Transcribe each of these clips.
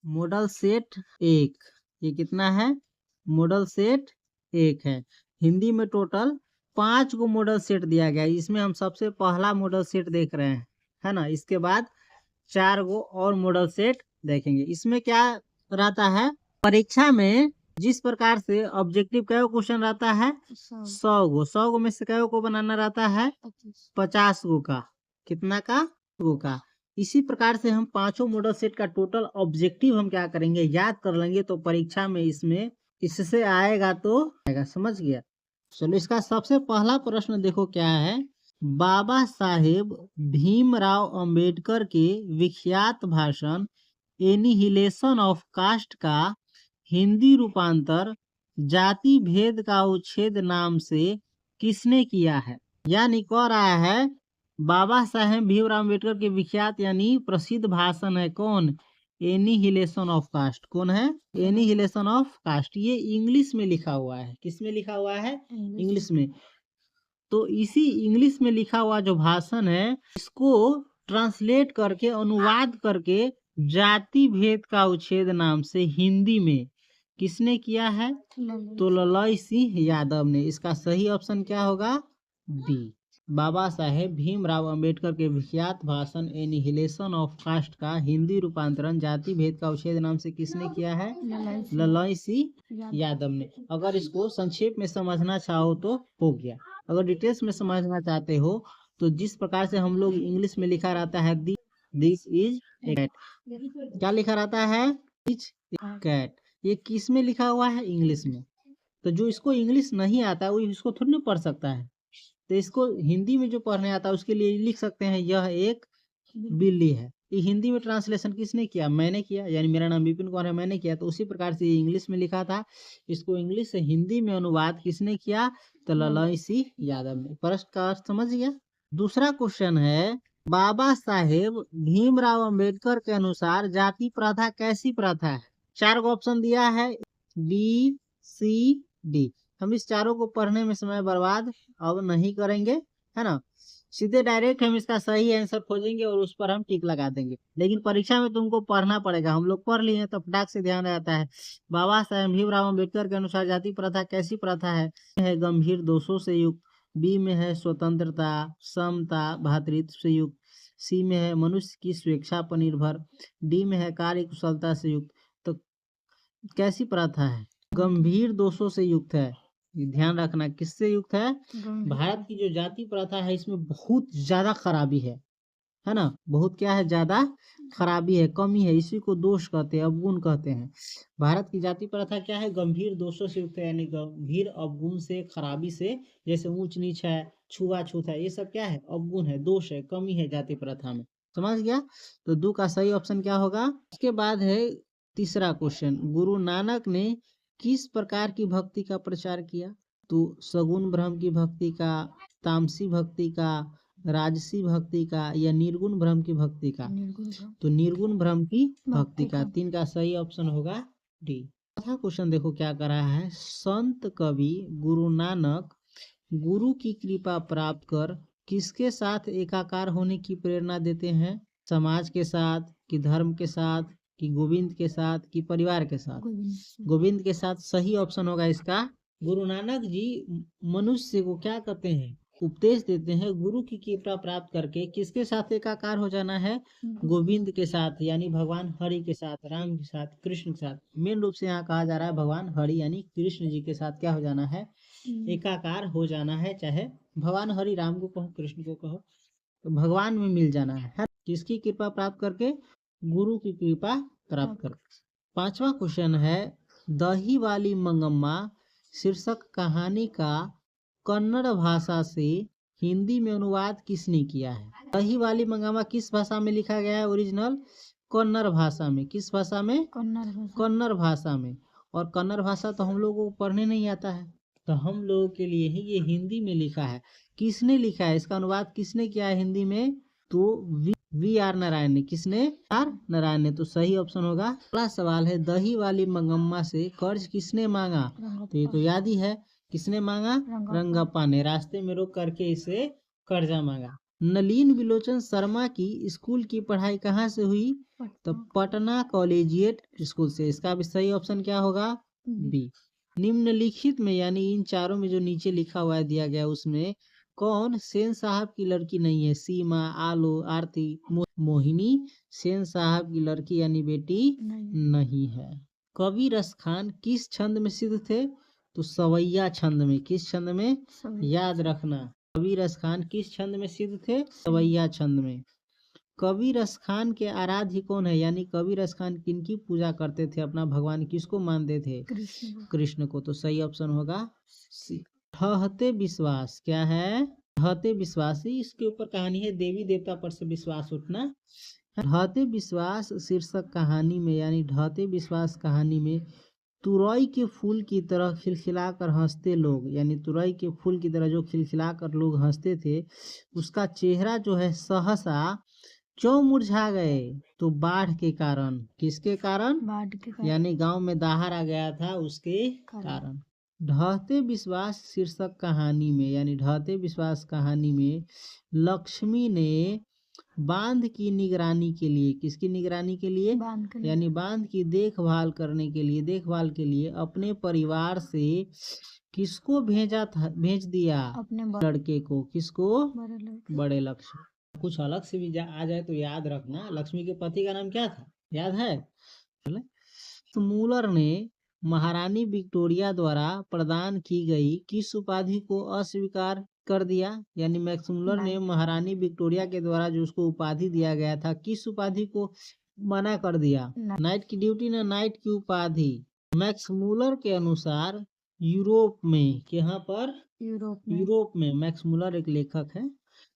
Model set 1, ये कितना है? मॉडल सेट 1 है। हिंदी में टोटल 5 गो मॉडल सेट दिया गया है। इसमें हम सबसे पहला मॉडल सेट देख रहे हैं, है ना। इसके बाद 4 गो और मॉडल सेट देखेंगे। इसमें क्या रहता है, परीक्षा में जिस प्रकार से ऑब्जेक्टिव कै क्वेश्चन रहता है 100 गो में से कै को बनाना रहता है 50 गो का। कितना का? गो का। इसी प्रकार से हम 5 मॉडल सेट का टोटल ऑब्जेक्टिव हम क्या करेंगे, याद कर लेंगे, तो परीक्षा में इसमें इससे आएगा तो आएगा। समझ गया? चलो इसका सबसे पहला प्रश्न देखो क्या है। बाबा साहेब भीमराव अंबेडकर के विख्यात भाषण एनिहिलेशन ऑफ कास्ट का हिंदी रूपांतर जाति भेद का उच्छेद नाम से किसने किया है? यानी कह रहा है बाबा साहेब भीमराव अम्बेडकर के विख्यात यानी प्रसिद्ध भाषण है कौन? Annihilation of caste. कौन है? Annihilation of caste. ये इंग्लिश में लिखा हुआ है। किस में लिखा हुआ है? इंग्लिश में। तो इसी इंग्लिश में लिखा हुआ जो भाषण है इसको ट्रांसलेट करके, अनुवाद करके जाति भेद का उच्छेद नाम से हिंदी में किसने किया है? तो ललई सिंह यादव ने। इसका सही ऑप्शन क्या होगा? बी। बाबा साहेब भीमराव अंबेडकर के विख्यात भाषण एनिहिलेशन ऑफ कास्ट का हिंदी रूपांतरण जाति भेद का उच्छेद नाम से किसने किया है? ललई सिंह यादव ने। अगर इसको संक्षेप में समझना चाहो तो हो गया। अगर डिटेल्स में समझना चाहते हो तो जिस प्रकार से हम लोग इंग्लिश में लिखा रहता है दिस इज कैट, क्या लिखा रहता है? This cat. ये किस में लिखा हुआ है? इंग्लिश में। तो जो इसको इंग्लिश नहीं आता वो इसको थोड़ी ना पढ़ सकता है। तो इसको हिंदी में जो पढ़ने आता है उसके लिए लिख सकते हैं यह एक बिल्ली है। ये हिंदी में ट्रांसलेशन किसने किया? मैंने किया, यानी मेरा नाम विपिन कुमार है, मैंने किया। तो उसी प्रकार से ये इंग्लिश में लिखा था, इसको इंग्लिश से हिंदी में अनुवाद किसने किया? तो ललई सिंह यादव ने। प्रश्न का अर्थ समझ गया? दूसरा क्वेश्चन है, बाबा साहेब भीमराव अंबेडकर के अनुसार जाति प्रथा कैसी प्रथा है? 4 गो ऑप्शन दिया है, बी सी डी। हम इस चारों को पढ़ने में समय बर्बाद अब नहीं करेंगे, है ना। सीधे डायरेक्ट हम इसका सही आंसर खोजेंगे और उस पर हम टिक लगा देंगे। लेकिन परीक्षा में तुमको पढ़ना पड़ेगा। हम लोग पढ़ लिए तो फटाक से ध्यान रहता है। बाबा साहेब भीमराव अम्बेडकर के अनुसार जाति प्रथा कैसी प्रथा है? गंभीर दोषों से युक्त। बी में है स्वतंत्रता, समता, भ्रातृत्व से युक्त। सी में है मनुष्य की स्वेच्छा पर निर्भर। डी में है कार्य कुशलता से युक्त। तो कैसी प्रथा है? गंभीर दोषों से युक्त है। ध्यान रखना, किससे युक्त है? भारत की जो जाति प्रथा है इसमें बहुत ज्यादा खराबी है ना। बहुत क्या है? ज्यादा खराबी है, कमी है। इसी को दोष कहते हैं, अवगुण कहते हैं। भारत की जाति प्रथा क्या है? गंभीर दोषों से युक्त है, यानी गंभीर अवगुण से, खराबी से। जैसे ऊंच नीच है, छुआछूत है, ये सब क्या है? अवगुण है, दोष है, कमी है जाति प्रथा में। समझ गया? तो 2 का सही ऑप्शन क्या होगा? उसके बाद है तीसरा क्वेश्चन, गुरु नानक ने किस प्रकार की भक्ति का प्रचार किया? तो सगुण ब्रह्म की भक्ति का, तामसी भक्ति का, राजसी भक्ति का, या निर्गुण ब्रह्म की भक्ति का? तो निर्गुण ब्रह्म की भक्ति का। 3 का सही ऑप्शन होगा डी। चौथा क्वेश्चन देखो क्या कर रहा है। संत कवि गुरु नानक गुरु की कृपा प्राप्त कर किसके साथ एकाकार होने की प्रेरणा देते हैं? समाज के साथ, कि धर्म के साथ, कि गोविंद के साथ, कि परिवार के साथ? गोविंद के साथ सही ऑप्शन होगा इसका। गुरु नानक जी मनुष्य को क्या कहते हैं? उपदेश देते हैं गुरु की कृपा प्राप्त करके किसके साथ एकाकार हो जाना है? गोविंद के साथ, यानी भगवान हरि के साथ, राम के साथ, कृष्ण के साथ। मेन रूप से यहाँ कहा जा रहा है भगवान हरि यानी कृष्ण जी के साथ क्या हो जाना है? एकाकार हो जाना है। चाहे भगवान हरि राम को कहो, कृष्ण को कहो, तो भगवान में मिल जाना है। किसकी कृपा प्राप्त करके? गुरु की कृपा प्राप्त कर। 5वां क्वेश्चन है, दही वाली मंगम्मा शीर्षक कहानी का कन्नड़ भाषा से हिंदी में अनुवाद किसने किया है? दही वाली मंगम्मा किस भाषा में लिखा गया है? ओरिजिनल कन्नड़ भाषा में। किस भाषा में? कन्नड़ भाषा में। और कन्नड़ भाषा तो हम लोगों को पढ़ने नहीं आता है, तो हम लोगों के लिए ही ये हिंदी में लिखा है। किसने लिखा है? इसका अनुवाद किसने किया है हिंदी में? तो वी आर नारायण ने। किसने? आर नारायण ने। तो सही ऑप्शन होगा। अगला सवाल है, दही वाली मंगम्मा से कर्ज किसने मांगा? तो ये तो याद ही है। किसने मांगा? रंगप्पा ने। रास्ते में रोक करके इसे कर्जा मांगा। नलिन विलोचन शर्मा की स्कूल की पढ़ाई कहाँ से हुई? तो पटना कॉलेजिएट स्कूल से। इसका भी सही ऑप्शन क्या होगा? बी। निम्नलिखित में यानी इन चारों में जो नीचे लिखा हुआ है दिया गया उसमें कौन सेन साहब की लड़की नहीं है? सीमा, आलो, आरती, मोहिनी सेन साहब की लड़की यानी बेटी नहीं है। कवि रस खान किस छंद में सिद्ध थे? तो सवैया छंद में। किस छंद में? याद रखना, कवि रस खान किस छंद में सिद्ध थे? सवैया छंद में। कवि रस खान के आराध्य कौन है? यानी कवि रस खान किनकी पूजा करते थे? अपना भगवान किसको मानते थे? कृष्ण को। तो सही ऑप्शन होगा सी। ढहते विश्वास क्या है? ढहते विश्वास ही इसके ऊपर कहानी है, देवी देवता पर से विश्वास उठना। ढहते विश्वास शीर्षक कहानी में यानी ढहते विश्वास कहानी में तुरई के फूल की तरह खिलखिलाकर हंसते लोग, यानी तुरई के फूल की तरह जो खिलखिलाकर लोग हंसते थे उसका चेहरा जो है सहसा क्यों मुरझा गए? तो बाढ़ के कारण। किसके कारण? बाढ़ के कारण, यानी गांव में दाहर आ गया था उसके कारण। ढहते विश्वास शीर्षक कहानी में यानी ढहते विश्वास कहानी में लक्ष्मी ने बांध की निगरानी के लिए, किसकी निगरानी के लिए? यानी बांध की देखभाल करने के लिए, देखभाल के लिए अपने परिवार से किसको भेजा था? भेज दिया अपने लड़के को। किसको? बड़े लक्ष्मी। कुछ अलग से भी आ जाए तो याद रखना, लक्ष्मी के पति का नाम क्या था? याद है? तो मूलर ने महारानी विक्टोरिया द्वारा प्रदान की गई किस उपाधि को अस्वीकार कर दिया? यानी मैक्स मूलर ने महारानी विक्टोरिया के द्वारा जो उसको उपाधि दिया गया था किस उपाधि को मना कर दिया? नाइट की ड्यूटी ना नाइट की उपाधि। मैक्स मूलर के अनुसार यूरोप में, यहाँ पर यूरोप में मैक्स मूलर एक लेखक है।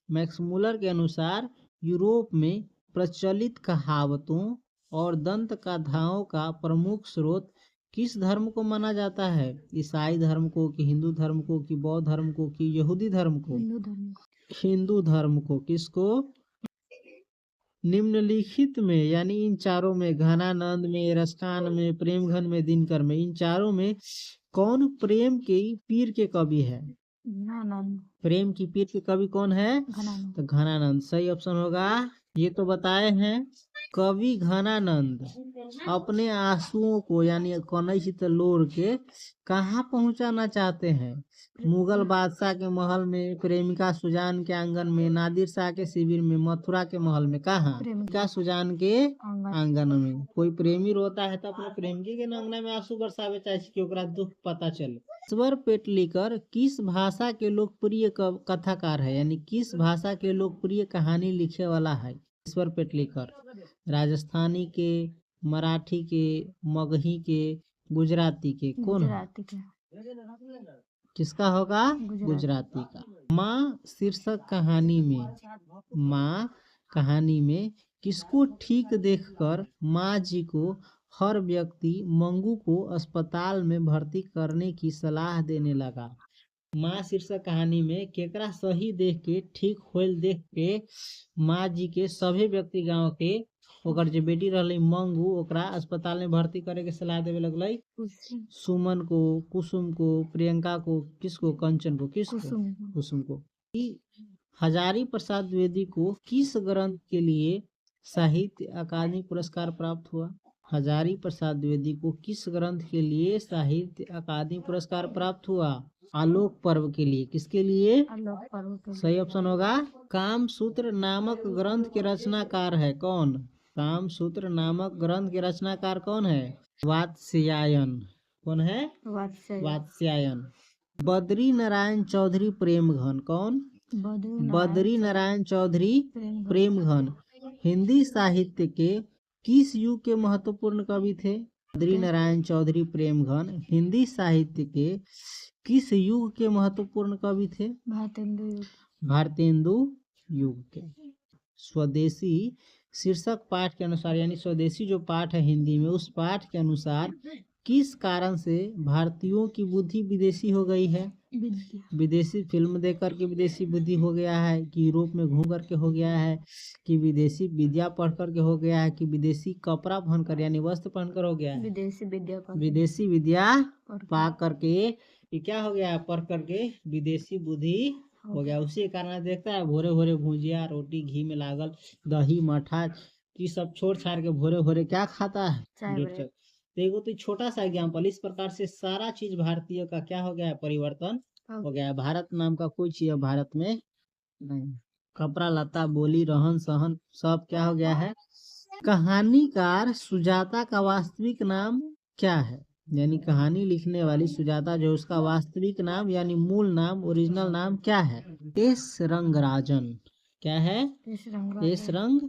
मैक्स मूलर के अनुसार यूरोप में प्रचलित कहावतों और दंत कथाओं का प्रमुख स्रोत किस धर्म को माना जाता है? ईसाई धर्म को, कि हिंदू धर्म को, कि बौद्ध धर्म को, कि यहूदी धर्म को? हिंदू धर्म को। किसको? निम्नलिखित में यानी इन चारों में घनानंद में, रसखान में, प्रेमघन में, दिनकर में, इन चारों में कौन प्रेम के पीर के कवि है? प्रेम की पीर के कवि कौन है? तो घनानंद सही ऑप्शन होगा। ये तो बताए हैं कवि घनानंद अपने आंसुओं को यानी कनई चितलोर के कहाँ पहुंचाना चाहते हैं? मुगल बादशाह के महल में, प्रेमिका सुजान के आंगन में, नादिर शाह के शिविर में, मथुरा के महल में। कहाँ? प्रेमिका सुजान के आंगन में। कोई प्रेमी रोता है तो अपने प्रेमिकी के अंगना में आंसू बरसावे चाहे कि ओकरा दुख पता चले। ईश्वर पेटलीकर किस भाषा के लोकप्रिय कथाकार है? यानी किस भाषा के लोकप्रिय कहानी लिखे वाला है ईश्वर पेटलीकर? राजस्थानी के, मराठी के, मगही के, गुजराती के? कौन है? किसका होगा? गुजराती का। माँ शीर्षक कहानी में, माँ कहानी में किसको ठीक देखकर माँ जी को हर व्यक्ति मंगू को अस्पताल में भर्ती करने की सलाह देने लगा? माँ शीर्षक कहानी में केकरा सही देख के, ठीक होल देख के माँ जी के सभी व्यक्ति गांव के ओकर जो बेटी रहले मंगू ओकरा अस्पताल में भर्ती करे के सलाह देवे लगले? सुमन को, कुसुम को, प्रियंका को, किसको? कंचन को। किसको? कुसुम को। हजारी प्रसाद द्विवेदी को किस ग्रंथ के लिए साहित्य अकादमी पुरस्कार प्राप्त हुआ? हजारी प्रसाद द्विवेदी को किस ग्रंथ के लिए साहित्य अकादमी पुरस्कार प्राप्त हुआ? आलोक पर्व के लिए। किसके लिए? आलोक पर्व के लिए। सही ऑप्शन होगा। कामसूत्र नामक ग्रंथ के रचनाकार है कौन? कामसूत्र नामक ग्रंथ के रचनाकार कौन है? वात्स्यायन। कौन है? वात्स्यायन। बद्री नारायण चौधरी प्रेमघन। कौन? बद्री नारायण चौधरी प्रेमघन हिंदी साहित्य के किस युग के महत्वपूर्ण कवि थे? बद्री नारायण चौधरी प्रेमघन हिंदी साहित्य के किस युग के महत्वपूर्ण कवि थे? भारतेंदु युग के। स्वदेशी शीर्षक पाठ के अनुसार यानी स्वदेशी जो पाठ है हिंदी में, उस पाठ के अनुसार किस कारण से भारतीयों की बुद्धि विदेशी हो गई है? विदेशी फिल्म देख करके विदेशी बुद्धि हो गया है, कि यूरोप में घूम करके हो गया है, कि विदेशी विद्या पढ़ करके हो गया है, कि विदेशी कपड़ा पहनकर यानी वस्त्र पहनकर हो गया है? विदेशी विद्या पा करके ये क्या हो गया? पढ़ करके विदेशी बुद्धि हो गया। उसी के कारण देखता है भोरे भोरे भुजिया रोटी घी में लागल दही मठा ये सब छोड़ छाड़ के भोरे भोरे क्या खाता है, दूध ब्रेड। चक। तो एगो तो छोटा सा एग्जाम्पल, इस प्रकार से सारा चीज भारतीय का क्या हो गया है, परिवर्तन हो गया है। भारत नाम का कोई चीज अब भारत में नहीं। कपड़ा लत्ता बोली रहन सहन सब क्या हो गया है। कहानीकार सुजाता का वास्तविक नाम क्या है, यानी कहानी लिखने वाली सुजाता जो उसका वास्तविक नाम यानी मूल नाम ओरिजिनल नाम क्या है। एस रंगराजन। क्या है, एस रंग।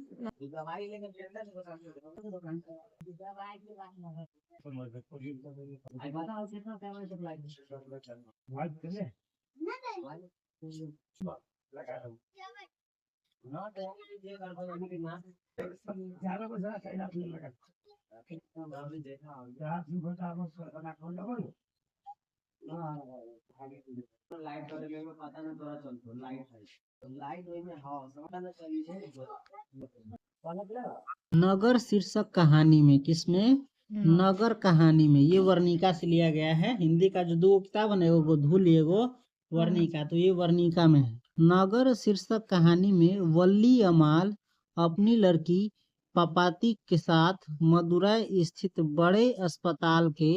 नगर शीर्षक कहानी में, किसमें, नगर कहानी में, ये वर्णिका से लिया गया है। हिंदी का जो दो किताब है ना, एगो धूल एगो वर्णिका, तो ये वर्णिका में है। नगर शीर्षक कहानी में वल्ली अमाल अपनी लड़की पापाती के साथ मदुरै स्थित बड़े अस्पताल के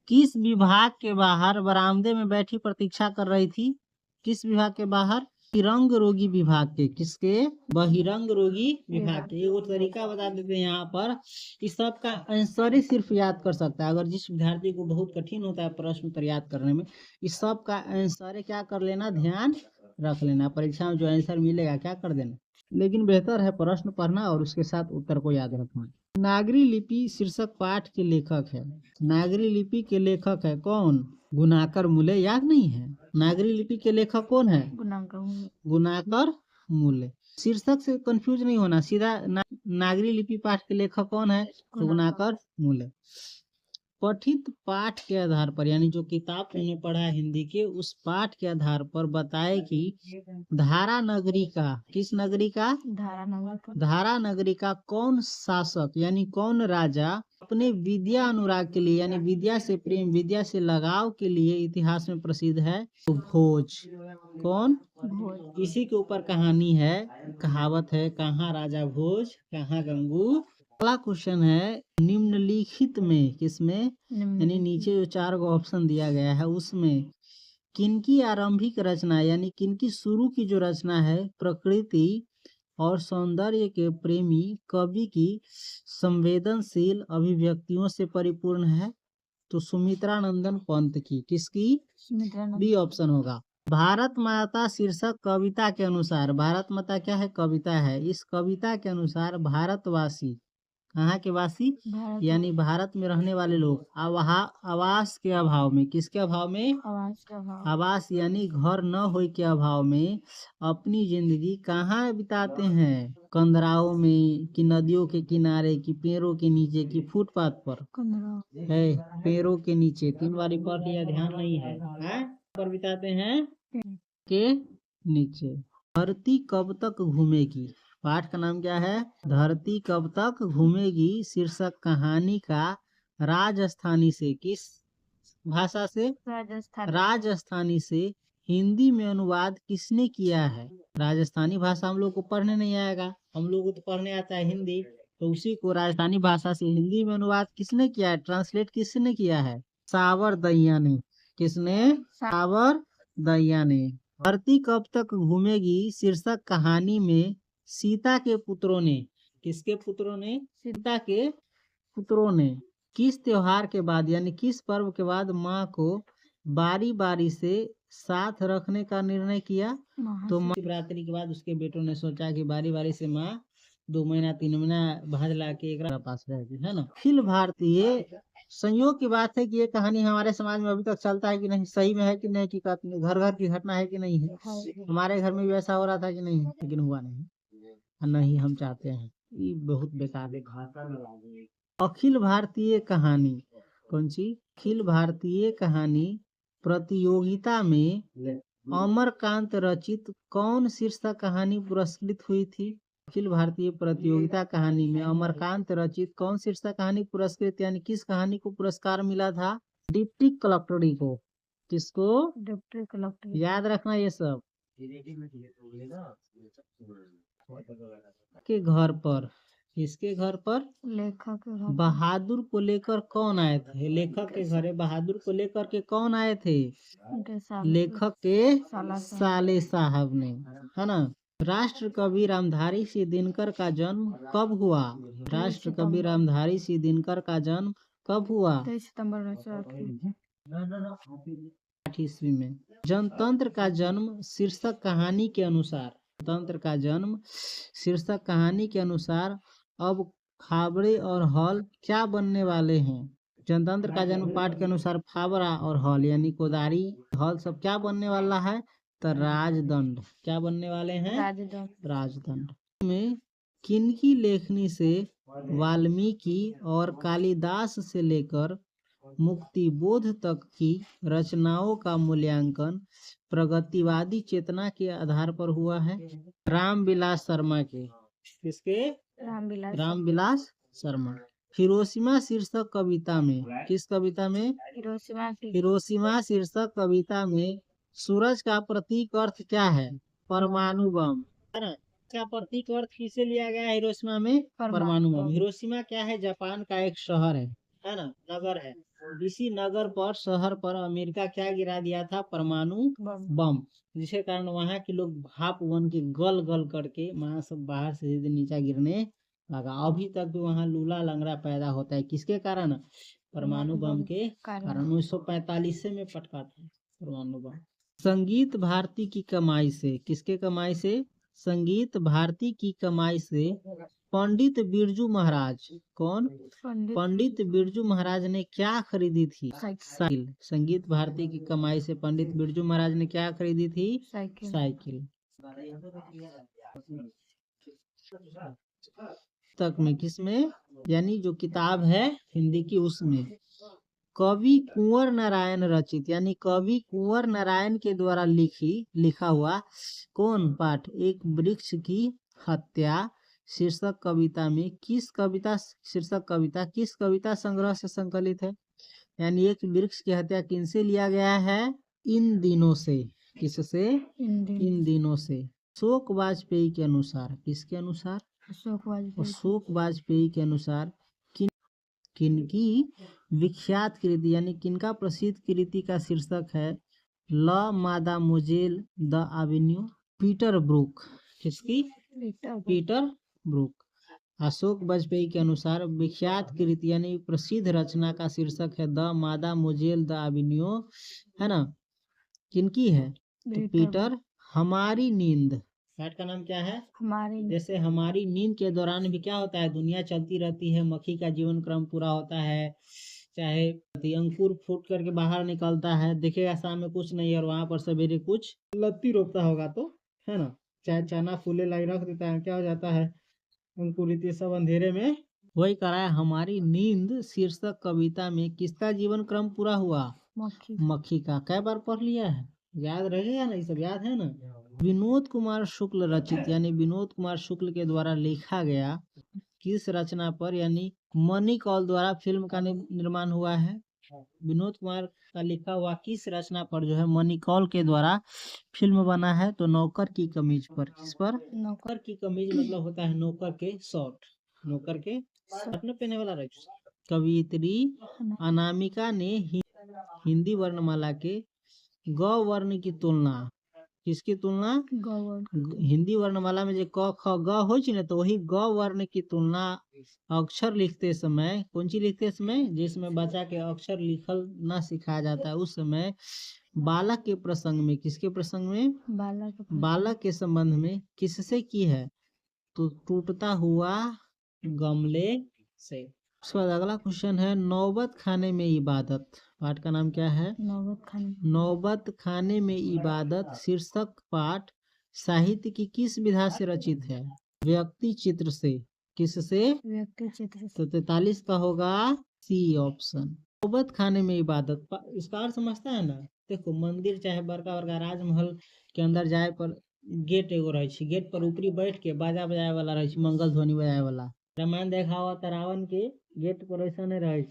किस विभाग के बाहर बरामदे में बैठी प्रतीक्षा कर रही थी। किस विभाग के बाहर, बहिरंग रोगी विभाग के। किसके, बहिरंग रोगी विभाग के। एगो तरीका बता देते हैं यहाँ पर, इस सब का आंसर ही सिर्फ याद कर सकता है। अगर जिस विद्यार्थी को बहुत कठिन होता है प्रश्न उत्तर याद करने में, इस सब का आंसर क्या कर लेना, ध्यान रख लेना। परीक्षा में जो आंसर मिलेगा क्या कर देना, लेकिन बेहतर है प्रश्न पढ़ना और उसके साथ उत्तर को याद रखना। नागरी लिपि शीर्षक पाठ के लेखक है। नागरी लिपि के लेखक है कौन, गुणाकर मूले। याद नहीं है, नागरी लिपि के लेखक कौन है, गुणाकर मूले। शीर्षक से कंफ्यूज नहीं होना, सीधा नागरी लिपि पाठ के लेखक कौन है, तो गुणाकर मूले। पठित पाठ के आधार पर, यानी जो किताब तुमने पढ़ा है हिंदी के, उस पाठ के आधार पर बताए कि धारा नगरी का, किस नगरी का, धारा नगरी का कौन शासक यानी कौन राजा अपने विद्या अनुराग के लिए, यानी विद्या से प्रेम विद्या से लगाव के लिए इतिहास में प्रसिद्ध है, तो भोज। कौन, इसी के ऊपर कहानी है, कहावत है, कहाँ राजा भोज कहाँ गंगू। अगला क्वेश्चन है, निम्नलिखित में, किसमें, यानी नीचे जो 4 गो ऑप्शन दिया गया है उसमें किनकी आरंभिक रचना यानी किनकी शुरू की जो रचना है प्रकृति और सौंदर्य के प्रेमी कवि की संवेदनशील अभिव्यक्तियों से परिपूर्ण है, तो सुमित्रा नंदन पंत की। किसकी, बी ऑप्शन होगा। भारत माता शीर्षक कविता के अनुसार, भारत माता क्या है, कविता है। इस कविता के अनुसार भारतवासी, कहाँ के वासी, यानी भारत में रहने वाले लोग आवास के अभाव में, किसके अभाव में, आवास यानी घर न होने के अभाव में अपनी जिंदगी कहाँ बिताते हैं, कंदराओं में, कि नदियों के किनारे, कि पेड़ों के नीचे, कि फुटपाथ पर है, पेड़ों के नीचे। 3 बार पढ़ लिया, ध्यान नहीं है, पर बिताते हैं के नीचे। धरती कब तक घूमेगी, पाठ का नाम क्या है, धरती कब तक घूमेगी शीर्षक कहानी का राजस्थानी से, किस भाषा से, राजस्थानी से हिंदी में अनुवाद किसने किया है। राजस्थानी भाषा हम लोग को पढ़ने नहीं आएगा, हम लोग को तो पढ़ने आता है हिंदी, तो उसी को राजस्थानी भाषा से हिंदी में अनुवाद किसने किया है, ट्रांसलेट किसने किया है, सावर दैया ने। किसने, सावर दैया ने। धरती कब तक घूमेगी शीर्षक कहानी में सीता के पुत्रों ने, किसके पुत्रों ने, सीता के पुत्रों ने किस त्योहार के बाद यानी किस पर्व के बाद माँ को बारी बारी से साथ रखने का निर्णय किया, तो शिवरात्रि के बाद उसके बेटों ने सोचा कि बारी बारी से माँ 2 महीना 3 महीना भाज ला के एक पास रहेगी, है ना। अखिल भारतीय, संयोग की बात है कि ये कहानी हमारे समाज में अभी तक चलता है कि नहीं, सही में है कि नहीं, कि घर घर की घटना है कि नहीं है, हमारे घर में भी ऐसा हो रहा था कि नहीं, लेकिन हुआ नहीं, नहीं हम चाहते हैं, ये बहुत बेकार है। अखिल भारतीय कहानी, कौन सी, अखिल भारतीय कहानी प्रतियोगिता में अमरकांत रचित कौन शीर्षक कहानी पुरस्कृत हुई थी। अखिल भारतीय प्रतियोगिता कहानी में अमरकांत रचित कौन शीर्षक कहानी पुरस्कृत, यानी किस कहानी को पुरस्कार मिला था, डिप्टी कलेक्टरी को। किसको, डिप्टी कलेक्टरी, याद रखना ये सब, के घर पर, किसके घर पर? लेखक के घर पर। बहादुर को लेकर कौन आए थे? लेखक के घरे बहादुर को लेकर के कौन आए थे? उनके साथ लेखक के साला साहब। साले साहब ने, है ना। राष्ट्र कवि रामधारी सिंह दिनकर का जन्म कब हुआ? राष्ट्र कवि रामधारी सिंह दिनकर का जन्म कब हुआ? 23 सितंबर 1908 ईस्वी में। जनतंत्र का जन्म शीर्षक कहानी के अनुसार, जनतंत्र का जन्म शीर्षक कहानी के अनुसार अब फावड़े और हल क्या बनने वाले हैं? जनतंत्र का जन्म पाठ के अनुसार फावड़ा और हल यानी कोदारी हल सब क्या बनने वाला है? तो राजदंड। क्या बनने वाले हैं? राजदंड। राजदंड में किनकी लेखनी से वाल्मीकि और कालिदास से लेकर मुक्ति बोध तक की रचनाओं का मूल्यांकन प्रगतिवादी चेतना के आधार पर हुआ है? रामविलास शर्मा के। किसके? रामविलास शर्मा। हिरोशिमा शीर्षक कविता में, किस कविता में? हिरोशिमा शीर्षक कविता में सूरज का प्रतीक अर्थ क्या है? परमाणु बम, है ना। का प्रतीक अर्थ किसे लिया गया है हिरोशिमा में? परमाणु बम। हिरोशिमा क्या है? जापान का एक शहर है ना, नगर है। इसी नगर पर, शहर पर अमेरिका क्या गिरा दिया था? परमाणु बम, जिसके कारण वहाँ के लोग भाप बन के गल गल करके वहाँ सब बाहर से सीधे नीचे गिरने लगा। अभी तक भी वहाँ लूला लंगड़ा पैदा होता है। किसके कारण? परमाणु बम के कारण। 1945 में पटका था परमाणु बम। संगीत भारती की कमाई से, किसके कमाई से? संगीत भारती की कमाई से पंडित बिरजू महाराज, कौन? पंडित बिरजू महाराज ने क्या खरीदी थी? साइकिल। संगीत भारती की कमाई से पंडित बिरजू महाराज ने क्या खरीदी थी? साइकिल। तक में, किसमें? यानी जो किताब है हिंदी की उसमें कवि कुंवर नारायण रचित, यानी कवि कुंवर नारायण के द्वारा लिखा हुआ कौन पाठ? एक वृक्ष की हत्या शीर्षक कविता में किस कविता शीर्षक कविता किस कविता संग्रह से संकलित है? यानी एक वृक्ष की हत्या किनसे लिया गया है? इन दिनों से। किससे? इन दिनों से। अशोक वाजपेयी के अनुसार, किसके अनुसार? अशोक वाजपेयी के अनुसार किनकी विख्यात कृति यानी किनका प्रसिद्ध कृति का शीर्षक है ल मादामोजेल द एवेन्यू? Peter Brook. किसकी? Peter Brook. अशोक वाजपेयी के अनुसार विख्यात कृति यानी प्रसिद्ध रचना का शीर्षक है द मादामोजेल द एवेन्यू, है ना। किनकी है? तो पीटर। हमारी नींद पाठ का नाम क्या है? हमारी। जैसे हमारी नींद के दौरान भी क्या होता है? दुनिया चलती रहती है, मक्खी का जीवन क्रम पूरा होता है, चाहे अंकुर फूट करके बाहर निकलता है, देखेगा शाम में कुछ नहीं और वहां पर सवेरे कुछ लत्ती रोपता होगा तो, है ना। चाहे चना फूले लाई रख देता है, क्या हो जाता है? अंकुरित सब अंधेरे में। वही करा है। हमारी नींद शीर्षक कविता में किसका जीवन क्रम पूरा हुआ? मक्खी का। कई बार पढ़ लिया है, याद रहेगा ना, ये सब याद है ना। विनोद कुमार शुक्ल रचित यानी विनोद कुमार शुक्ल के द्वारा लिखा गया किस रचना पर यानी मनी कौल द्वारा फिल्म का निर्माण हुआ है? विनोद कुमार का लिखा हुआ किस रचना पर जो है मनी कौल के द्वारा फिल्म बना है? तो नौकर की कमीज पर। किस पर? नौकर की कमीज मतलब होता है नौकर के शर्ट, नौकर के शर्ट में पहने वाला रही। कवियत्री अनामिका ने हिंदी वर्णमाला के ग वर्ण की तुलना, किसकी तुलना? हिंदी वर्णमाला में जो क ख ग हो ना, तो वही ग वर्ण की तुलना अक्षर लिखते समय, कौन सी लिखते समय? जिसमें बच्चा के अक्षर लिखल ना सिखाया जाता है उस समय बालक के प्रसंग में, किसके प्रसंग में? बालक के संबंध में किससे की है? तो टूटता हुआ गमले से। उसके बाद अगला क्वेश्चन है नौबत खाने में इबादत। पाठ का नाम क्या है? नौबत खाने में इबादत शीर्षक पाठ साहित्य की किस विधा से रचित है? व्यक्ति चित्र से। किससे? व्यक्ति चित्र से। तो 43 का होगा सी ऑप्शन। नौबत खाने में इबादत इसका अर्थ समझता है ना। देखो मंदिर चाहे बड़का बड़का राजमहल के अंदर जाए पर गेट एगो रहे, गेट पर ऊपरी बैठ के बाजा बजाए वाला रहे, मंगल ध्वनि बजाए वाला। रामायण देखा हुआ तो रावण के गेट पर वैसा नहीं रहे,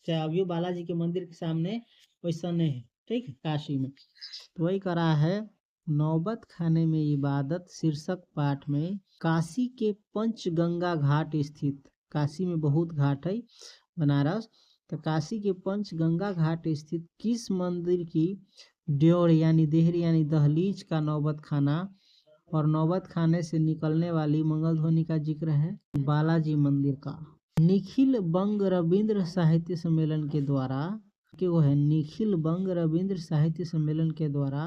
चाहे अभी बालाजी के मंदिर के सामने वैसा नहीं है, ठीक है, काशी में। तो वही करा है नौबत खाने में इबादत शीर्षक पाठ में काशी के पंचगंगा घाट स्थित, काशी में बहुत घाट है बनारस, तो काशी के पंचगंगा घाट स्थित किस मंदिर की ड्योर यानी देहरी यानी दहलीज का नौबत खाना और नौबत खाने से निकलने वाली मंगल ध्वनि का जिक्र है? बालाजी मंदिर का। निखिल बंग रविंद्र साहित्य सम्मेलन के द्वारा, वो है निखिल बंग रविंद्र साहित्य सम्मेलन के द्वारा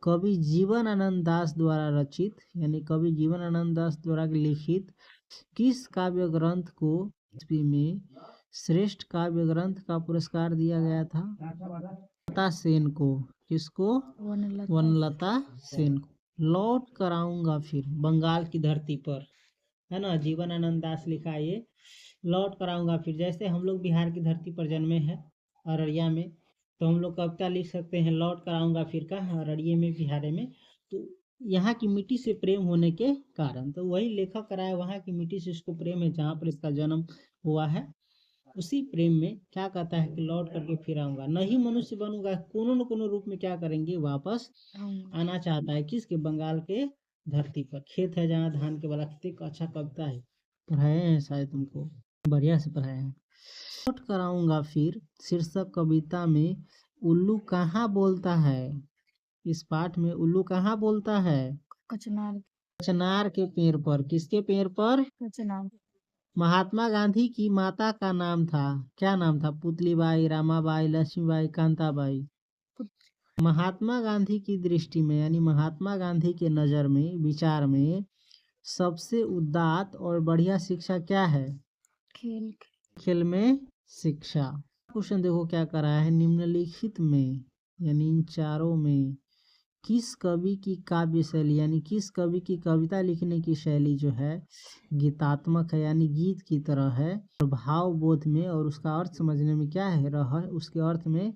कवि जीवनानंद दास द्वारा रचित यानी कवि जीवनानंद दास द्वारा लिखित किस काव्य ग्रंथ को ईस्वी में श्रेष्ठ काव्य ग्रंथ का पुरस्कार दिया गया था? लता सेन को। किसको? वनलता सेन को। लौट कर आऊंगा फिर, बंगाल की धरती पर, है ना, जीवनानंद दास लिखा ये। लौट कर आऊंगा फिर, जैसे हम लोग बिहार की धरती पर जन्मे हैं अररिया में, तो हम लोग कविता लिख सकते हैं लौट कर आऊंगा फिर का, अररिया में बिहार में। तो यहाँ की मिट्टी से प्रेम होने के कारण, तो वही लेखक कराया, वहाँ की मिट्टी से इसको प्रेम है जहाँ पर इसका जन्म हुआ है, उसी प्रेम में क्या कहता है कि लौट करके फिर आऊंगा, नहीं मनुष्य बनूंगा, कोनो न कोनो रूप में क्या करेंगे, वापस आना चाहता है। किसके? बंगाल के धरती पर। खेत है जहाँ धान के वाला, कितनी अच्छा कविता है, पढ़ाए हैं शायद तुमको, बढ़िया से पढ़ाए हैं। लौट कर आऊंगा फिर शीर्षक कविता में उल्लू कहाँ बोलता है? इस पाठ में उल्लू कहाँ बोलता है? कचनार के पेड़ पर। किसके पेड़ पर? कचनार। महात्मा गांधी की माता का नाम था, क्या नाम था? पुतलीबाई, रामाबाई, लक्ष्मीबाई, कांताबाई। महात्मा गांधी की दृष्टि में यानी महात्मा गांधी के नजर में, विचार में सबसे उदात्त और बढ़िया शिक्षा क्या है? खेल में शिक्षा। क्वेश्चन देखो क्या करा है, निम्नलिखित में यानी इन चारों में किस कवि की काव्य शैली यानी किस कवि की कविता लिखने की शैली जो है गीतात्मक है यानी गीत की तरह है, और भाव बोध में और उसका अर्थ समझने में क्या है, उसके अर्थ में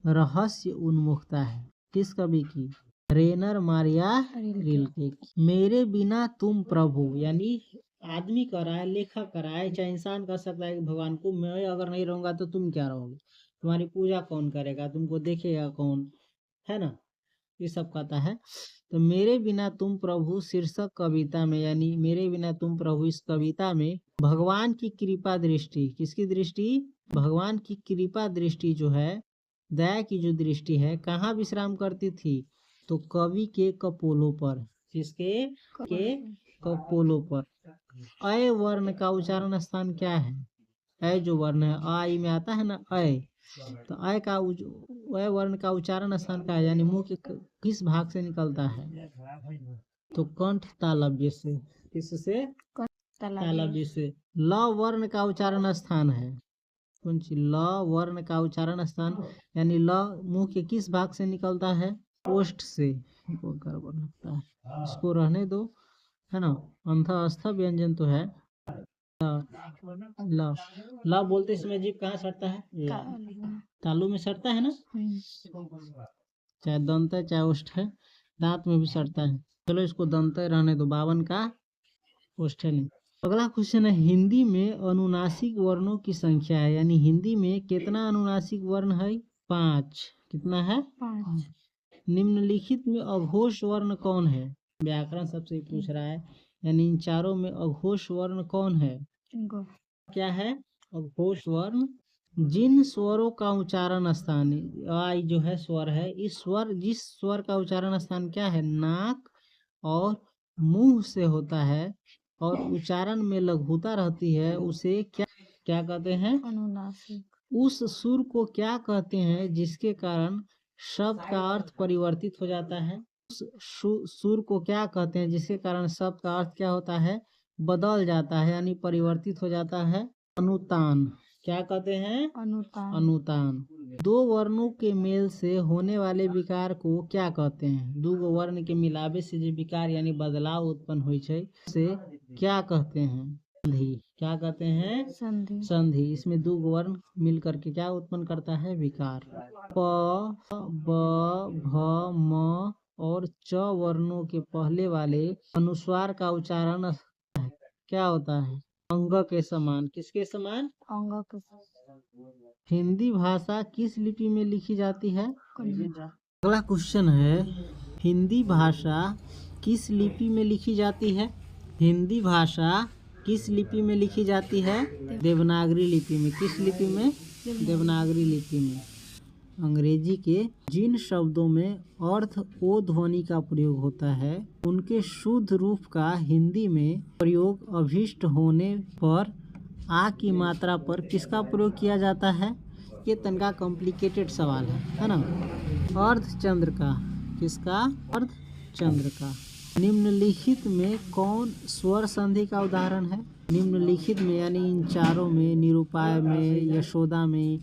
रहस्य उन्मुखता है। किस कवि की? रेनर मारिया रिल्के की। मेरे बिना तुम प्रभु यानी आदमी कर रहा है, लेखक कर रहा है, चाहे इंसान कर सकता है कि भगवान को, मैं अगर नहीं रहूंगा तो तुम क्या रहोगे, तुम्हारी पूजा कौन करेगा, तुमको देखेगा कौन, है ना, ये सब कहता है। तो मेरे बिना तुम प्रभु शीर्षक कविता में यानी मेरे बिना तुम प्रभु इस कविता में भगवान की कृपा दृष्टि, किसकी दृष्टि? भगवान की कृपा दृष्टि जो है, दया की जो दृष्टि है, कहाँ विश्राम करती थी? तो कवि के कपोलों पर। किसके? के कपोलों पर। अय वर्ण का उच्चारण स्थान क्या है? अय जो वर्ण है, आई में आता है ना अय, तो अय का अय वर्ण का उच्चारण स्थान का है यानी मुंह के किस भाग से निकलता है? तो कंठ तालव्य से। किससे? तालव्य से। ल वर्ण का उच्चारण स्थान है कौन सी? ल वर्ण का उच्चारण स्थान यानी ल मुंह के किस भाग से निकलता है? ओष्ठ से। गड़बड़ लगता है, इसको रहने दो, है ना, अंतःस्थ व्यंजन तो है। ल ल बोलते समय जीभ कहाँ सटता है? तालू में सटता है ना, चाहे दंत है चाहे ओष्ठ है, दांत में भी सटता है। चलो इसको दंत रहने दो, 52 का ओष्ठ नहीं। अगला क्वेश्चन है, हिंदी में अनुनासिक वर्णों की संख्या है यानी हिंदी में कितना अनुनासिक वर्ण है? 5। कितना है? 5। निम्नलिखित में अघोष वर्ण कौन है? व्याकरण सबसे पूछ रहा है, यानी इन चारों में अघोष वर्ण कौन है? क्या है अघोष वर्ण? जिन स्वरों का उच्चारण स्थान, आई जो है स्वर है, इस स्वर जिस स्वर का उच्चारण स्थान क्या है? नाक और मुंह से होता है और उच्चारण में लघुता रहती है, उसे क्या क्या कहते हैं? अनुनासिक। उस सुर को क्या कहते हैं जिसके कारण शब्द का अर्थ परिवर्तित हो जाता है? उस सुर को क्या कहते हैं जिसके कारण शब्द का अर्थ क्या होता है? बदल जाता है यानी परिवर्तित हो जाता है? अनुतान। क्या कहते हैं? अनुतान। अनुतान। दो वर्णों के मेल से होने वाले विकार को क्या कहते हैं? दो वर्ण के मिलावे से जो विकार यानी बदलाव उत्पन्न हुई है से क्या कहते हैं? संधि। क्या कहते हैं? संधि। संधि। इसमें दो वर्ण मिल करके क्या उत्पन्न करता है? विकार। प, ब, भ, म और च वर्णों के पहले वाले अनुस्वार का उच्चारण क्या होता है? अंग के समान। किसके समान? अंग के समान। हिंदी भाषा किस लिपि में लिखी जाती है? अगला क्वेश्चन है, हिंदी भाषा किस लिपि में लिखी जाती है? हिंदी भाषा किस लिपि में लिखी जाती है? देवनागरी लिपि में। किस लिपि में? देवनागरी लिपि में। अंग्रेजी के जिन शब्दों में अर्थ ओ ध्वनि का प्रयोग होता है उनके शुद्ध रूप का हिंदी में प्रयोग अभिष्ट होने पर आ की मात्रा पर किसका प्रयोग किया जाता है? ये तनका कॉम्प्लिकेटेड सवाल है ना। अर्धचंद्र का। किसका? अर्धचंद्र का। निम्नलिखित में कौन स्वर संधि का उदाहरण है? निम्नलिखित में यानी इन चारों में, निरूपाय में, यशोदा में,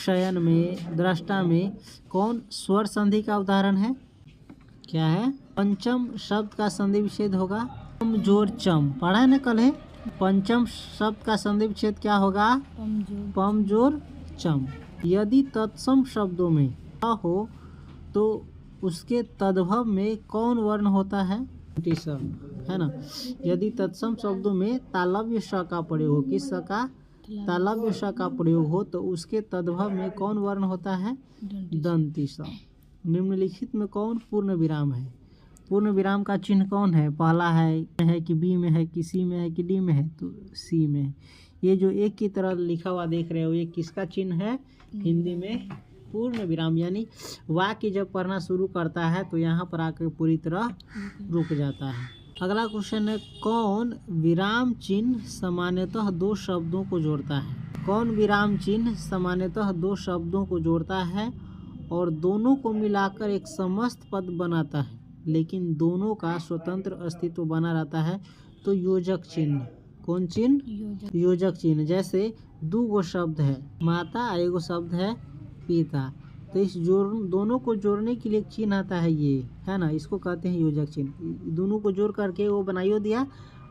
शयन में, दृष्टा में कौन स्वर संधि का उदाहरण है? क्या है? पंचम शब्द का संधि विच्छेद होगा पम जोर चम। पढ़ा है ना कल है? पंचम शब्द का संधि विच्छेद क्या होगा? पम जोर चम। यदि तत्सम शब्दों में अ हो तो उसके तद्भव में कौन वर्ण होता है? है ना। यदि तत्सम शब्दों में तालव्य श का प्रयोग हो, किस स का? तालव्य श का प्रयोग हो तो उसके तद्भव में कौन वर्ण होता है? दंती स। निम्नलिखित में कौन पूर्ण विराम है? पूर्ण विराम का चिन्ह कौन है? पहला है कि बी में है कि सी में है कि डी में है? तो सी में है। ये जो एक की तरह लिखा हुआ देख रहे हो ये किसका चिन्ह है? हिंदी में पूर्ण विराम। यानी वाक्य जब पढ़ना शुरू करता है तो यहाँ पर आकर पूरी तरह रुक जाता है। अगला क्वेश्चन है, कौन विराम चिन्ह सामान्यतः दो शब्दों को जोड़ता है? कौन विराम चिन्ह सामान्यतः दो शब्दों को जोड़ता है और दोनों को मिलाकर एक समस्त पद बनाता है लेकिन दोनों का स्वतंत्र अस्तित्व बना रहता है? तो योजक चिन्ह। कौन चिन्ह? योजक चिन्ह। जैसे दो गो शब्द है माता, एगो शब्द है पिता, तो इस दोनों को जोड़ने के लिए चिन्ह आता है ये, है ना। इसको कहते हैं योजक चिन्ह। दोनों को जोड़ करके वो बनाइयो दिया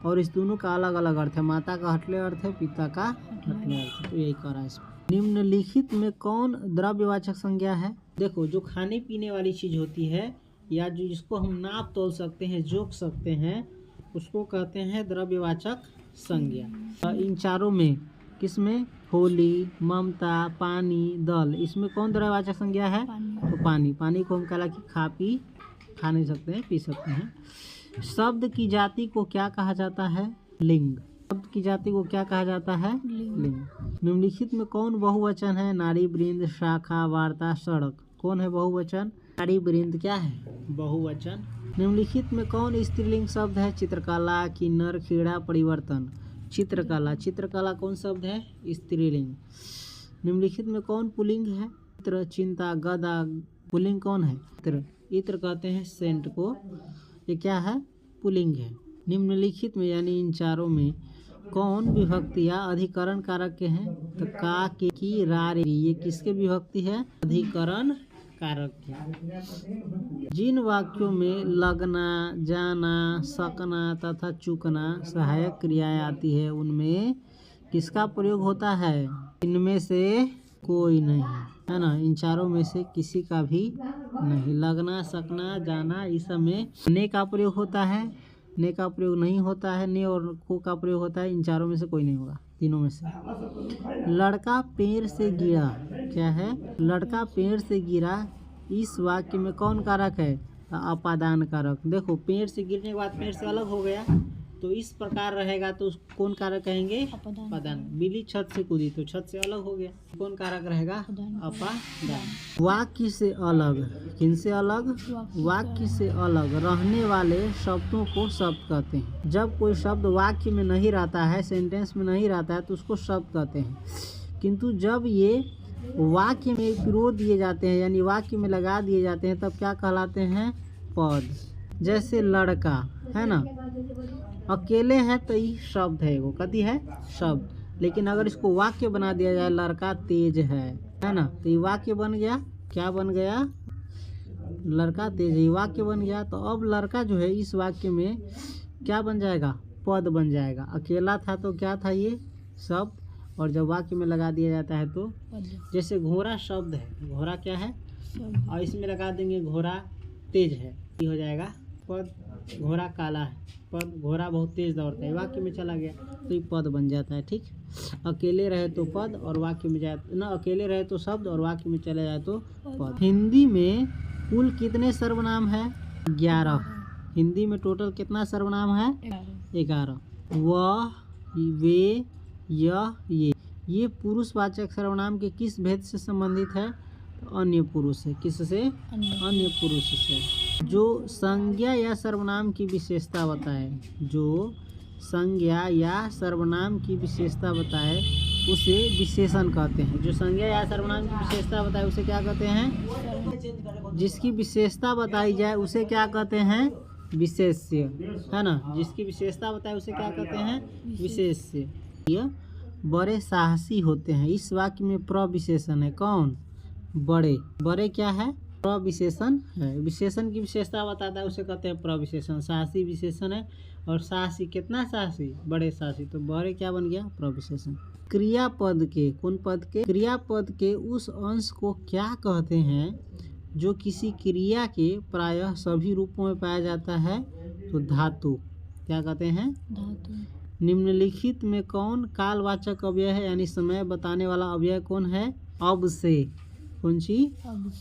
और इस दोनों का अलग अलग अर्थ है। माता का हटले अर्थ है, पिता का हटले अर्थ है। तो यही कह रहा है इसमें। निम्नलिखित में कौन द्रव्यवाचक संज्ञा है? देखो, जो खाने पीने वाली चीज होती है या जो जिसको हम नाप तोल सकते हैं, जोक सकते हैं, उसको कहते हैं द्रव्यवाचक संज्ञा। इन चारों में किसमें? होली, ममता, पानी, दल, इसमें कौन द्रव्यवाचक संज्ञा है? तो पानी। पानी को हम कहला कि खा नहीं सकते हैं, पी सकते हैं। शब्द की जाति को क्या कहा जाता है? लिंग। शब्द की जाति को क्या कहा जाता है? लिंग। निम्नलिखित में कौन बहुवचन है? नारी, वृंद, शाखा, वार्ता, सड़क। कौन है बहुवचन? नारी, वृंद क्या है? बहुवचन। निम्नलिखित में कौन स्त्रीलिंग शब्द है? चित्रकला, किन्नर, खेड़ा, परिवर्तन। चित्रकला। चित्रकला कौन शब्द है? स्त्रीलिंग। निम्नलिखित में कौन पुल्लिंग है? इत्र, चिंता, गदा। पुल्लिंग कौन है? इत्र। इत्र कहते हैं सेंट को। ये क्या है? पुल्लिंग है। निम्नलिखित में यानी इन चारों में कौन विभक्तियाँ अधिकरण कारक के हैं? तो का, के, की, रा, रे। ये किसके विभक्ति है? अधिकरण कारक के। जिन वाक्यों में लगना, जाना, सकना तथा चूकना सहायक क्रियाएं आती है उनमें किसका प्रयोग होता है? इनमें से कोई नहीं, है ना। इन चारों में से किसी का भी नहीं। लगना, सकना, जाना, इस सब में ने का प्रयोग होता है, ने का प्रयोग नहीं होता है, ने और को का प्रयोग होता है। इन चारों में से कोई नहीं होगा, तीनों में से। लड़का पेड़ से गिरा। क्या है? लड़का पेड़ से गिरा। इस वाक्य में कौन कारक है? अपादान कारक। देखो, पेड़ से गिरने के बाद पेड़ से अलग हो गया तो इस प्रकार रहेगा तो कौन कारक कहेंगे? अपादान। बिल्ली छत से कूदी तो छत से अलग हो गया, कौन कारक रहेगा? अपादान। वाक्य से अलग। किन से अलग? वाक्य से अलग रहने वाले शब्दों को शब्द कहते हैं। जब कोई शब्द वाक्य में नहीं रहता है, सेंटेंस में नहीं रहता है, तो उसको शब्द कहते हैं। किंतु जब ये वाक्य में पिरो दिए जाते हैं यानी वाक्य में लगा दिए जाते हैं तब क्या कहलाते हैं? पद। जैसे लड़का, है ना, अकेले है तो ये शब्द है, वो कथी है? शब्द। लेकिन अगर इसको वाक्य बना दिया जाए, लड़का तेज है ना, तो ये वाक्य बन गया। क्या बन गया? लड़का तेज है, वाक्य बन गया। तो अब लड़का जो है इस वाक्य में क्या बन जाएगा? पद बन जाएगा। अकेला था तो क्या था? ये शब्द। और जब वाक्य में लगा दिया जाता है तो जैसे घोड़ा शब्द है, घोड़ा क्या है? और इसमें लगा देंगे घोड़ा तेज है, ये हो जाएगा पद। घोड़ा काला है, पद। घोड़ा बहुत तेज दौड़ता है, वाक्य में चला गया तो ये पद बन जाता है। ठीक। अकेले रहे तो पद और वाक्य में जाए ना, अकेले रहे तो शब्द और वाक्य में चले जाए तो पद। हिंदी में कुल कितने सर्वनाम है? 11। हिंदी में टोटल कितना सर्वनाम है? 11। वह, वे, यह, ये पुरुषवाचक सर्वनाम के किस भेद से संबंधित है? तो अन्य पुरुष से। किससे? अन्य पुरुष से। जो संज्ञा या सर्वनाम की विशेषता बताए, जो संज्ञा या सर्वनाम की विशेषता बताए उसे विशेषण कहते हैं। जो संज्ञा या सर्वनाम की विशेषता बताए उसे क्या कहते हैं? जिसकी विशेषता बताई जाए उसे क्या कहते हैं? विशेष्य, है ना। जिसकी विशेषता बताए उसे क्या कहते हैं? विशेष्य। यह बड़े साहसी होते हैं। इस वाक्य में प्रविशेषण है। कौन? बड़े। बड़े क्या है? प्रविशेषण है। विशेषण की विशेषता बताता है उसे कहते हैं प्रविशेषण। साहसी विशेषण है। और साहसी कितना साहसी? बड़े साहसी। तो बड़े क्या बन गया? प्रविशेषण। क्रियापद के, कौन पद के? क्रियापद के उस अंश को क्या कहते हैं जो किसी क्रिया के प्रायः सभी रूपों में पाया जाता है? तो धातु। क्या कहते हैं? धातु। निम्नलिखित में कौन कालवाचक अव्यय है, यानी समय बताने वाला अव्यय कौन है? अब से। कौन सी?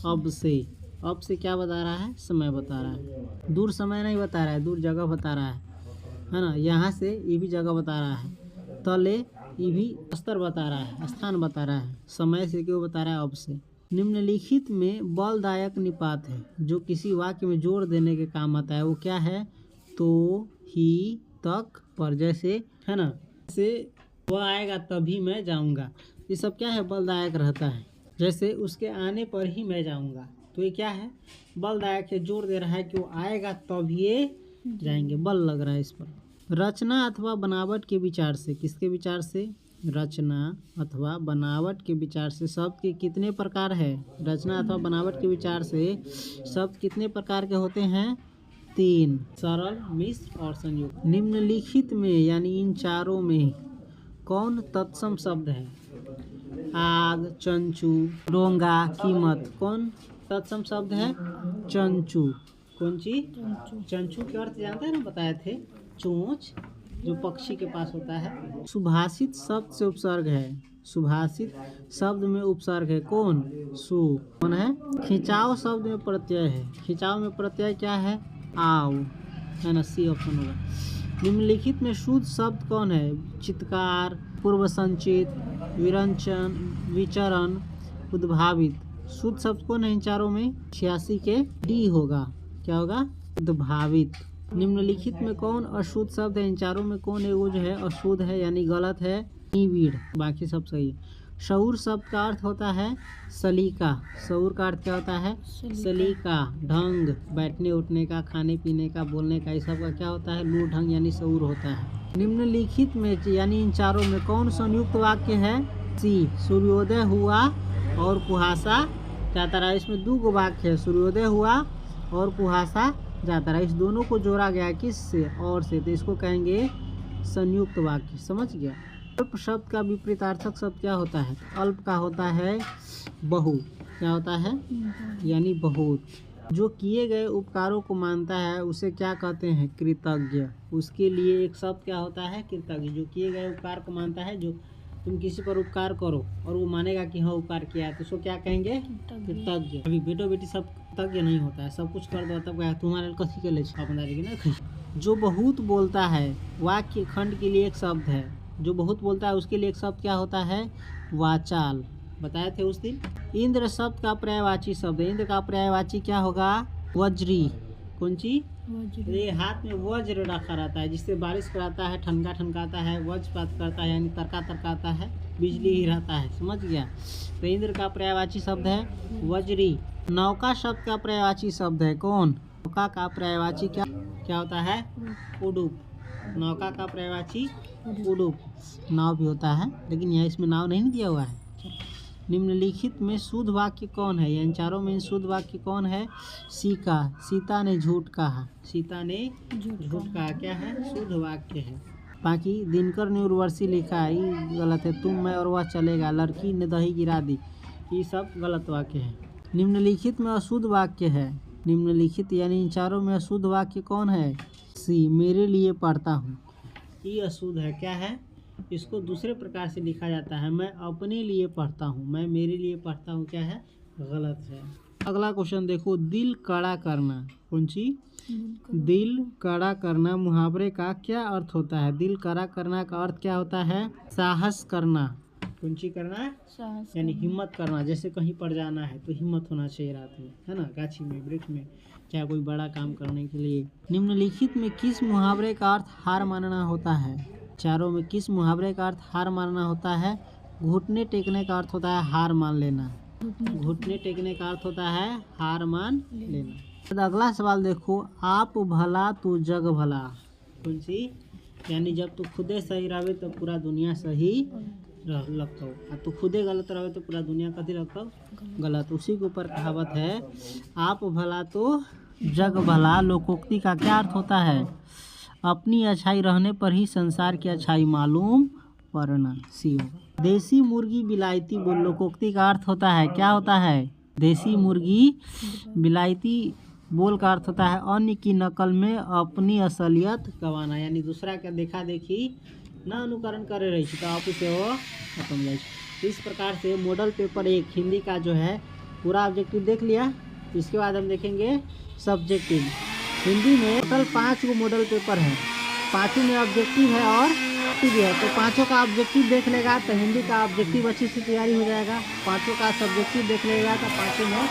अब से। अब से क्या बता रहा है? समय बता रहा है। दूर समय नहीं बता रहा है, दूर जगह बता रहा है ना। यहाँ से ये भी जगह बता रहा है। तले ये भी स्तर बता रहा है, स्थान बता रहा है। समय से क्यों बता रहा है? अब से। निम्नलिखित में बलदायक निपात है जो किसी वाक्य में जोर देने के काम आता है। वो क्या है? तो, ही, तक, पर। जैसे, है ना, जैसे वह आएगा तभी मैं जाऊंगा। ये सब क्या है? बलदायक रहता है। जैसे उसके आने पर ही मैं जाऊंगा, तो ये क्या है? बलदायक है। जोर दे रहा है कि वो आएगा तब ये जाएंगे। बल लग रहा है इस पर। रचना अथवा बनावट के विचार से। किसके विचार से? रचना अथवा बनावट के विचार से शब्द के कितने प्रकार है? रचना अथवा बनावट के विचार से शब्द कितने प्रकार के होते हैं? 3। सरल, मिश्र और संयुक्त। निम्नलिखित में यानी इन चारों में कौन तत्सम शब्द है? आग, चंचू, डोंगा, कीमत। कौन तत्सम शब्द है? चंचू। कौन सी? चंचू के अर्थ जानते हैं ना, बताए थे। चोंच, जो पक्षी के पास होता है। सुभाषित शब्द से उपसर्ग है। सुभाषित शब्द में उपसर्ग है। कौन? सु। कौन है? खिंचाव शब्द में प्रत्यय है। खिंचाव में प्रत्यय क्या है? आव, है ना। सी ऑप्शन होगा। निम्नलिखित में शुद्ध शब्द कौन है? चित्कार, पूर्व संचित, विरंचन, विचरण, उद्भावित। शुद्ध शब्द कौन है इन चारों में? 86 के डी होगा। क्या होगा? उद्भावित। निम्नलिखित में कौन अशुद्ध शब्द है? इन चारों में कौन एगो जो है अशुद्ध है, यानी गलत है? निविड़। बाकी सब सही है। शऊर शब्द का अर्थ होता है सलीका। शऊर का अर्थ क्या होता है? सलीका, ढंग, बैठने उठने का, खाने पीने का, बोलने का, इस सब का क्या होता है? लू ढंग, यानी शऊर होता है। निम्नलिखित में यानी इन चारों में कौन संयुक्त वाक्य है? सी। सूर्योदय हुआ और कुहासा जाता रहा। इसमें 2 वाक्य है। सूर्योदय हुआ और कुहासा जाता रहा। इस दोनों को जोड़ा गया किस से? और से। तो इसको कहेंगे संयुक्त वाक्य। समझ गया? अल्प शब्द का विपरीतार्थक शब्द क्या होता है? अल्प का होता है बहु। क्या होता है? यानी बहुत। जो किए गए उपकारों को मानता है उसे क्या कहते हैं? कृतज्ञ। उसके लिए एक शब्द क्या होता है? कृतज्ञ। जो किए गए उपकार को मानता है, जो तुम किसी पर उपकार करो और वो मानेगा कि हाँ उपकार किया है, तो उसको क्या कहेंगे? कृतज्ञ। अभी बेटो बेटी सब कृतज्ञ नहीं होता है। सब कुछ कर दो तब क्या तुम्हारे कथी के लिए छापदारी ना। जो बहुत बोलता है, वाक्य खंड के लिए एक शब्द है। जो बहुत बोलता है उसके लिए एक शब्द क्या होता है? वाचाल। बताए थे उस दिन। इंद्र शब्द का पर्यायवाची शब्द है। इंद्र का पर्यायवाची क्या होगा? वज्री। कौन सी? ये हाथ में वज्र रखा रहता है, जिससे बारिश कराता है, ठनका ठनकाता है, वज्रपात करता है, यानी तड़का तड़काता है, बिजली ही रहता है। समझ गया? तो इंद्र का पर्यायवाची शब्द है वज्री। नौका शब्द का पर्यायवाची शब्द है कौन? नौका का पर्यायवाची क्या होता है? उडुप। नौका का पर्यायवाची उडुप। नाव भी होता है, लेकिन यहाँ इसमें नाव नहीं दिया हुआ है। निम्नलिखित में शुद्ध वाक्य कौन है? इन चारों में शुद्ध वाक्य कौन है? सीका। सीता ने झूठ कहा। सीता ने झूठ कहा क्या है? शुद्ध वाक्य है। बाकी दिनकर ने उर्वशी लिखा है, ये गलत है। तुम, मैं और वह चलेगा। लड़की ने दही गिरा दी, ये सब गलत वाक्य है। निम्नलिखित में अशुद्ध वाक्य है। निम्नलिखित यानी इन चारों में अशुद्ध वाक्य कौन है? सी। मेरे लिए पढ़ता हूँ, ये अशुद्ध है। क्या है? इसको दूसरे प्रकार से लिखा जाता है, मैं अपने लिए पढ़ता हूँ। मैं मेरे लिए पढ़ता हूँ क्या है? गलत है। अगला क्वेश्चन देखो, दिल कड़ा करना। कौन सी? दिल कड़ा करना मुहावरे का क्या अर्थ होता है? दिल कड़ा करना का अर्थ क्या होता है? साहस करना। कौन सी करना? साहस यानी करना। हिम्मत करना। जैसे कहीं पर जाना है तो हिम्मत होना चाहिए रात में, है ना, गाछी में, वृक्ष में, चाहे कोई बड़ा काम करने के लिए। निम्नलिखित में किस मुहावरे का अर्थ हार मानना होता है? चारों में किस मुहावरे का अर्थ हार मानना होता है? घुटने टेकने का अर्थ होता है हार मान लेना। घुटने टेकने का अर्थ होता है हार मान लेना। तो अगला सवाल देखो, आप भला तो जग भला। कौन सी? यानी जब तू खुदे सही रहे तो पूरा दुनिया सही लगता हो, तो खुदे गलत रहे तो पूरा दुनिया कथी लगता हो? गलत। उसी के ऊपर कहावत है, आप भला तो जग भला। लोकोक्ति का क्या अर्थ होता है? अपनी अच्छाई रहने पर ही संसार की अच्छाई मालूम पड़ना। सी होगा। देसी मुर्गी बिलायती बोल। लोकोक्ति का अर्थ होता है, क्या होता है? देसी मुर्गी बिलायती बोल का अर्थ होता है अन्य की नकल में अपनी असलियत गंवाना। यानी दूसरा का देखा देखी ना अनुकरण करे रही तो आप उसे वो खत्म जाए। इस प्रकार से मॉडल पेपर 1 हिंदी का जो है पूरा ऑब्जेक्टिव देख लिया। इसके बाद हम देखेंगे सब्जेक्टिव। हिंदी में टोटल 5 मॉडल पेपर है, 5 में ऑब्जेक्टिव है और भी है। तो 5 का ऑब्जेक्टिव देख लेगा तो हिंदी का ऑब्जेक्टिव अच्छी से तैयारी हो जाएगा। 5 का सब्जेक्टिव देख लेगा तो 5 में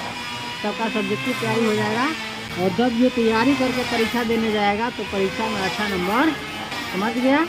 सबका सब्जेक्टिव तैयारी हो जाएगा। और जब ये तैयारी करके परीक्षा देने जाएगा तो परीक्षा में अच्छा नंबर, समझ गया?